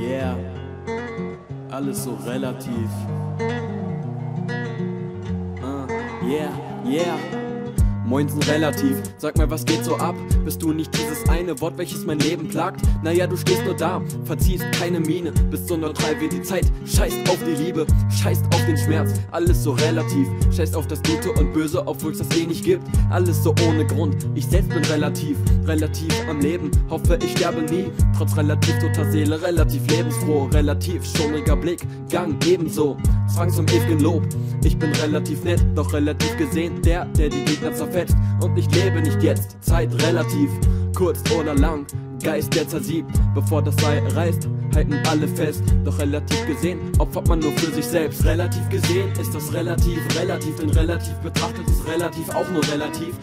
Yeah, alles so relativ. Yeah. Moinsen relativ, sag mal, was geht so ab? Bist du nicht dieses eine Wort, welches mein Leben plagt? Naja, du stehst nur da, verziehst keine Miene, bist so neutral wie die Zeit, scheißt auf die Liebe, scheißt auf den Schmerz, alles so relativ, scheißt auf das Gute und Böse, obwohl es das eh nicht gibt, alles so ohne Grund, ich selbst bin relativ am Leben, hoffe ich sterbe nie, trotz relativ toter Seele, relativ lebensfroh, relativ schonriger Blick, Gang ebenso, Zwang zum ewigen Lob, ich bin relativ nett, doch relativ gesehen, der die Gegner zerfetzt, und ich lebe nicht jetzt, Zeit relativ, kurz oder lang, Geist der zersiebt, bevor das Seil reißt, halten alle fest, doch relativ gesehen, opfert man nur für sich selbst, relativ gesehen ist das relativ, denn relativ betrachtet ist relativ auch nur relativ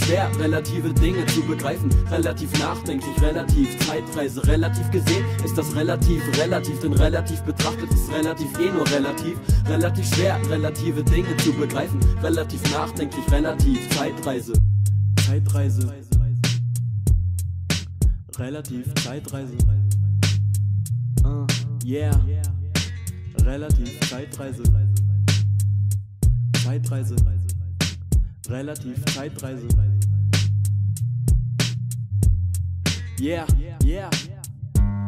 schwer, relative Dinge zu begreifen, relativ nachdenklich, relativ Zeitreise, relativ gesehen ist das relativ, denn relativ betrachtet ist relativ eh nur relativ schwer, relative Dinge zu begreifen, relativ nachdenklich, relativ Zeitreise. Relativ Zeitreise. Yeah. Relativ Zeitreise. Relativ Zeitreise. Yeah.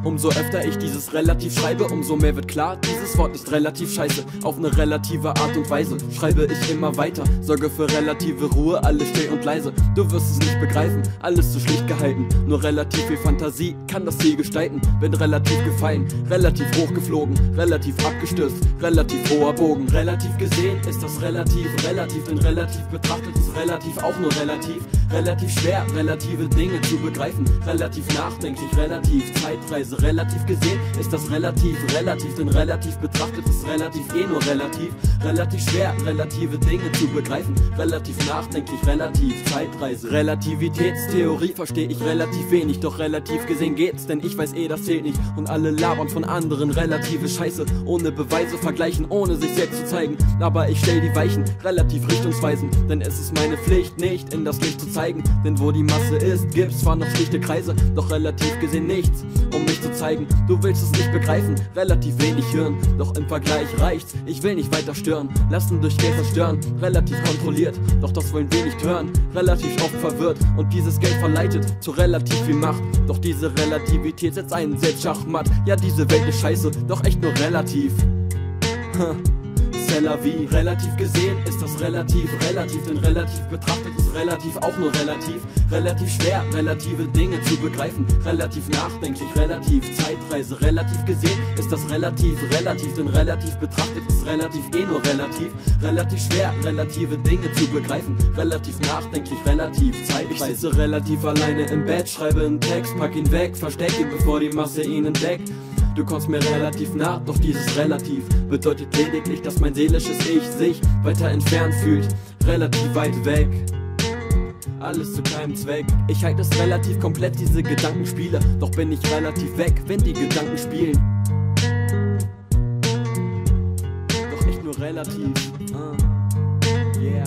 Umso öfter ich dieses relativ schreibe, umso mehr wird klar, dieses Wort ist relativ scheiße. Auf eine relative Art und Weise schreibe ich immer weiter, sorge für relative Ruhe, alles still und leise. Du wirst es nicht begreifen, alles zu schlicht gehalten, nur relativ viel Fantasie kann das Ziel gestalten. Bin relativ gefallen, relativ hoch geflogen, relativ abgestürzt, relativ hoher Bogen. Relativ gesehen ist das relativ, denn relativ betrachtet ist relativ auch nur relativ schwer, relative Dinge zu begreifen, relativ nachdenklich, relativ Zeitreise. Relativ gesehen ist das relativ, denn relativ betrachtet ist relativ eh nur relativ schwer, relative Dinge zu begreifen, relativ nachdenklich, relativ Zeitreise. Relativitätstheorie verstehe ich relativ wenig, doch relativ gesehen geht's, denn ich weiß eh, das zählt nicht, und alle labern von anderen relative Scheiße, ohne Beweise vergleichen, ohne sich selbst zu zeigen, aber ich stell die Weichen relativ richtungsweisend, denn es ist meine Pflicht, nicht in das Licht zu zeigen, denn wo die Masse ist, gibt's zwar noch schlichte Kreise, doch relativ gesehen nichts, um mich zu zeigen. Du willst es nicht begreifen, relativ wenig hören, doch im Vergleich reicht's, ich will nicht weiter stören, lassen durch Geld zerstören, relativ kontrolliert, doch das wollen wir nicht hören, relativ oft verwirrt, und dieses Geld verleitet zu relativ viel Macht, doch diese Relativität setzt einen selbst schachmatt, ja diese Welt ist scheiße, doch echt nur relativ. Wie relativ gesehen ist das relativ, denn relativ betrachtet ist relativ auch nur relativ schwer, relative Dinge zu begreifen, relativ nachdenklich, relativ Zeitreise. Relativ gesehen ist das relativ, denn relativ betrachtet ist relativ eh nur relativ schwer, relative Dinge zu begreifen, relativ nachdenklich, relativ Zeitreise. Ich sitze relativ alleine im Bett, schreibe einen Text, pack ihn weg, versteck ihn, bevor die Masse ihn entdeckt. Du kommst mir relativ nah, doch dieses relativ bedeutet lediglich, dass mein seelisches Ich sich weiter entfernt fühlt, relativ weit weg. Alles zu keinem Zweck. Ich halte es relativ komplett, diese Gedankenspiele, doch bin ich relativ weg, wenn die Gedanken spielen. Doch nicht nur relativ. Yeah.